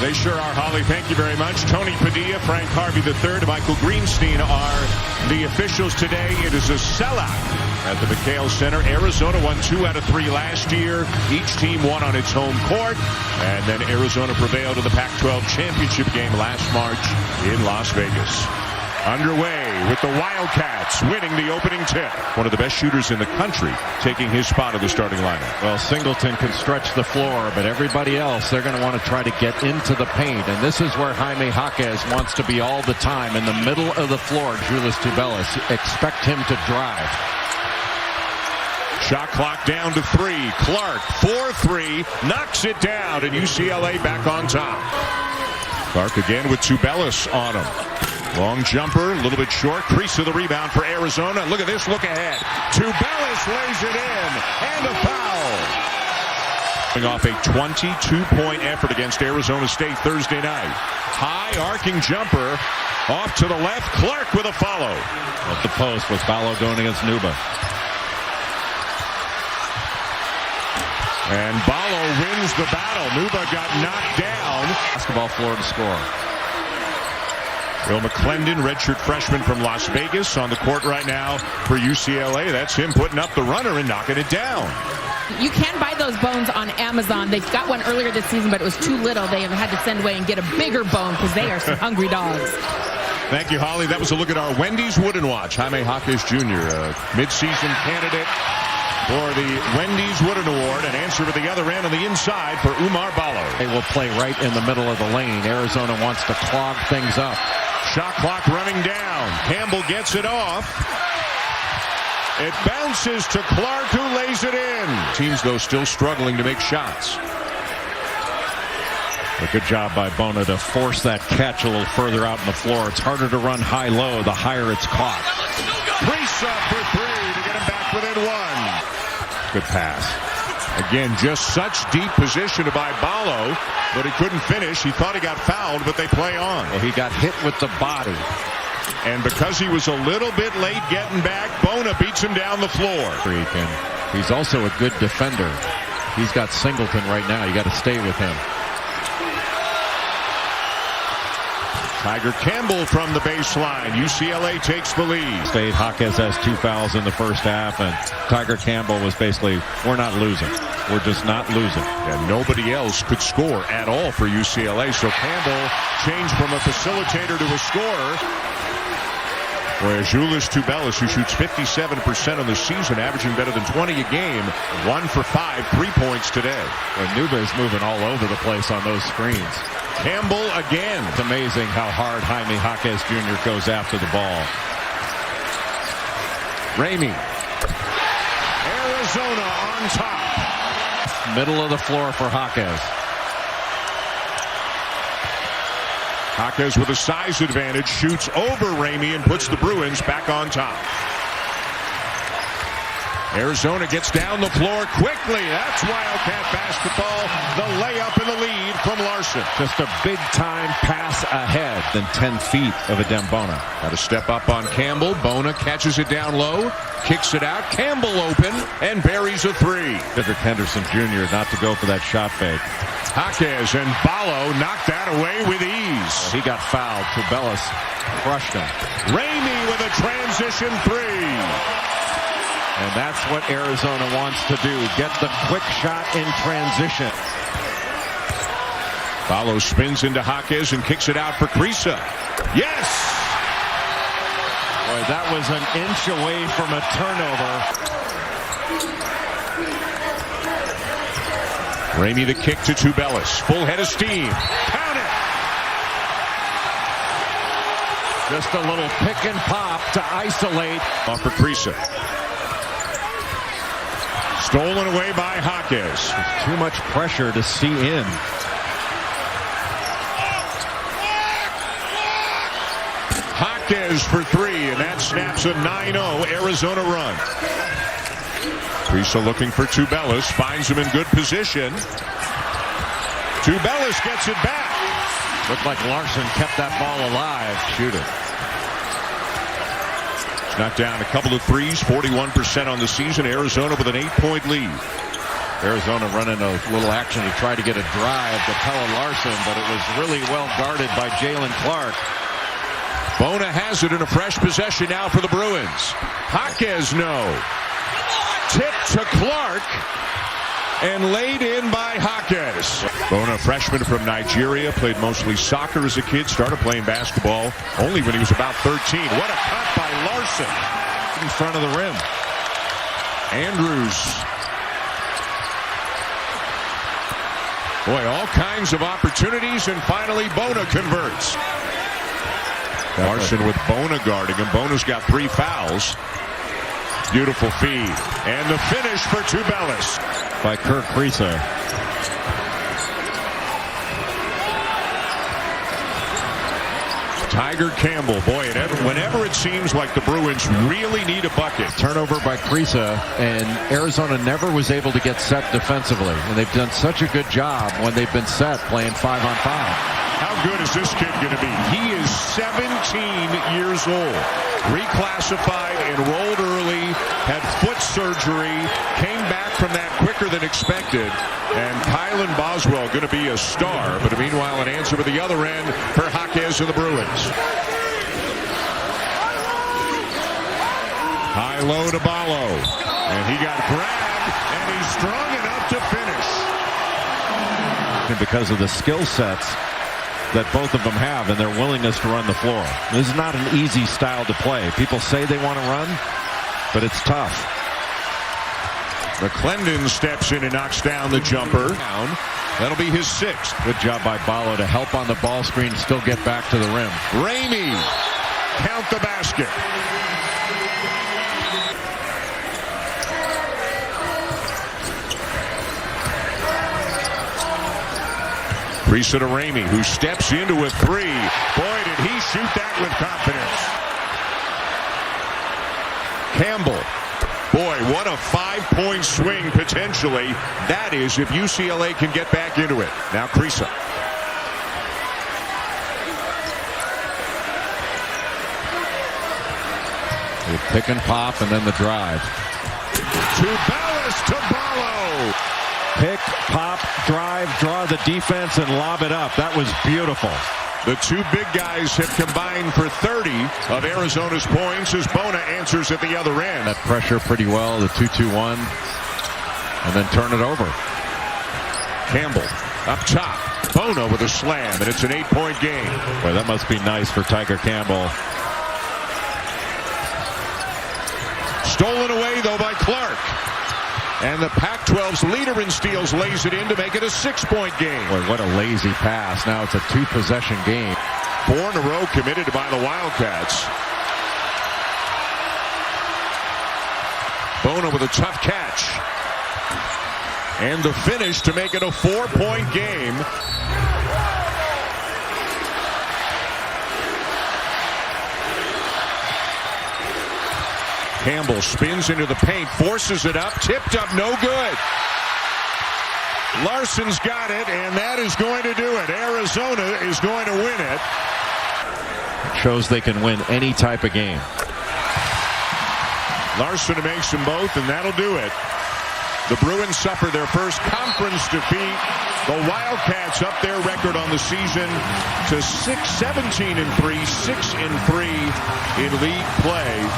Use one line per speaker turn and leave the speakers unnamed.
They sure are, Holly. Thank you very much. Tony Padilla, Frank Harvey III, Michael Greenstein are the officials today. It is a sellout at the McHale Center. Arizona won 2 out of 3 last year. Each team won on its home court. And then Arizona prevailed in the Pac-12 championship game last March in Las Vegas. Underway with the Wildcats winning the opening tip. One of the best shooters in the country taking his spot in the starting lineup.
Well, Singleton can stretch the floor, but everybody else, they're going to want to try to get into the paint. And this is where Jaime Jaquez wants to be all the time. In the middle of the floor, Julius Tubelis. Expect him to drive.
Shot clock down to 3. Clark, 4-3, knocks it down, and UCLA back on top. Clark again with Tubelis on him. Long jumper, a little bit short. Crease of the rebound for Arizona. Look at this, look ahead. Tubelis lays it in, and a foul. Coming off a 22-point effort against Arizona State Thursday night. High arcing jumper off to the left. Clark with a follow.
At the post with Ballo going against Nuba.
And Ballo wins the battle. Nuba got knocked down.
Basketball floor to score.
Will McClendon, redshirt freshman from Las Vegas, on the court right now for UCLA. That's him putting up the runner and knocking it down.
You can buy those bones on Amazon. They got one earlier this season, but it was too little. They have had to send away and get a bigger bone because they are some hungry dogs.
Thank you, Holly. That was a look at our Wendy's Wooden Watch. Jaime Jaquez Jr., a midseason candidate for the Wendy's Wooden Award. An answer to the other end on the inside for Oumar Ballo.
They will play right in the middle of the lane. Arizona wants to clog things up.
Shot clock running down. Campbell gets it off. It bounces to Clark, who lays it in. Teams, though, still struggling to make shots.
A good job by Bona to force that catch a little further out on the floor. It's harder to run high-low the higher it's caught.
Crease up for 3 to get him back within 1. Good pass. Again, just such deep position by Ballo, but he couldn't finish. He thought he got fouled, but they play on.
Well, he got hit with the body.
And because he was a little bit late getting back, Bona beats him down the floor.
He's also a good defender. He's got Singleton right now. You got to stay with him.
Tiger Campbell from the baseline. UCLA takes the lead.
State Jaquez has 2 fouls in the first half, and Tiger Campbell was basically, we're not losing. We're just not losing.
And nobody else could score at all for UCLA. So Campbell changed from a facilitator to a scorer. Whereas Julius Tubelis, who shoots 57% on the season, averaging better than 20 a game, 1 for 5, 3 points today.
Well, Nuba is moving all over the place on those screens.
Campbell again.
It's amazing how hard Jaime Jaquez Jr. goes after the ball. Ramey.
Arizona on top.
Middle of the floor for Jaquez.
Jaquez with a size advantage shoots over Ramey and puts the Bruins back on top. Arizona gets down the floor quickly. That's Wildcat basketball. The layup in the lead from Larson.
Just a big-time pass ahead than 10 feet of Adem Bona.
Got to step up on Campbell. Bona catches it down low, kicks it out. Campbell open and buries a 3.
Cedric Henderson Jr. not to go for that shot fake.
Jaquez and Ballo knocked that away with ease.
He got fouled. Tubelis crushed him.
Ramey with a transition 3.
And that's what Arizona wants to do. Get the quick shot in transition.
Ballo spins into Jaquez and kicks it out for Crease. Yes!
Boy, that was an inch away from a turnover.
Ramey the kick to Tubelis. Full head of steam. Count it!
Just a little pick and pop to isolate.
Off for Crease. Stolen away by Jaquez.
Too much pressure to see in.
Jaquez for 3, and that snaps a 9-0 Arizona run. Crease looking for Tubelis, finds him in good position. Tubelis gets it back.
Looked like Larson kept that ball alive. Shoot it.
Knocked down a couple of threes, 41% on the season. Arizona with an 8-point lead.
Arizona running a little action to try to get a drive to Pelle Larsson, but it was really well guarded by Jalen Clark.
Bona has it in a fresh possession now for the Bruins. Jaquez no. Tip to Clark and laid in by Jaquez. Bona, freshman from Nigeria, played mostly soccer as a kid, started playing basketball only when he was about 13. What a cut by Larsson in front of the rim. Andrews. Boy, all kinds of opportunities, and finally Bona converts. Larsson with Bona guarding him. Bona's got 3 fouls. Beautiful feed. And the finish for Tubelis.
By Kirk Kriisa.
Tiger Campbell, boy, whenever it seems like the Bruins really need a bucket.
Turnover by Kriisa, and Arizona never was able to get set defensively. And they've done such a good job when they've been set playing 5-on-5.
How good is this kid going to be? He is 17 years old. Reclassified, enrolled early, had foot surgery, came back from that quicker than expected. And Kylan Boswell going to be a star. But meanwhile, an answer at the other end for Jaquez and the Bruins. High low to Ballo. And he got grabbed, and he's strong enough to finish.
And because of the skill sets that both of them have and their willingness to run the floor. This is not an easy style to play. People say they want to run, but it's tough.
McClendon steps in and knocks down the jumper. That'll be his 6th.
Good job by Ballo to help on the ball screen, still get back to the rim.
Ramey, count the basket. Kriisa to Ramey, who steps into a 3. Boy, did he shoot that with confidence. Campbell. Boy, what a 5-point swing potentially. That is if UCLA can get back into it. Now Kriisa.
The pick and pop and then the drive.
Tubelis to Ballo.
Pick, pop, drive, draw the defense, and lob it up. That was beautiful.
The 2 big guys have combined for 30 of Arizona's points as Bona answers at the other end.
That pressure pretty well, the 2-2-1, and then turn it over.
Campbell up top. Bona with a slam, and it's an 8-point game.
Boy, that must be nice for Tiger Campbell.
Stolen away, though, by Clark. And the Pac-12's leader in steals lays it in to make it a 6-point game.
Boy, what a lazy pass. Now it's a 2-possession game.
4 in a row committed by the Wildcats. Bona with a tough catch. And the finish to make it a 4-point game. Campbell spins into the paint, forces it up, tipped up, no good. Larsson's got it, and that is going to do it. Arizona is going to win it.
It shows they can win any type of game.
Larsson makes them both, and that'll do it. The Bruins suffer their first conference defeat. The Wildcats up their record on the season to 17-3, 6-3 in league play.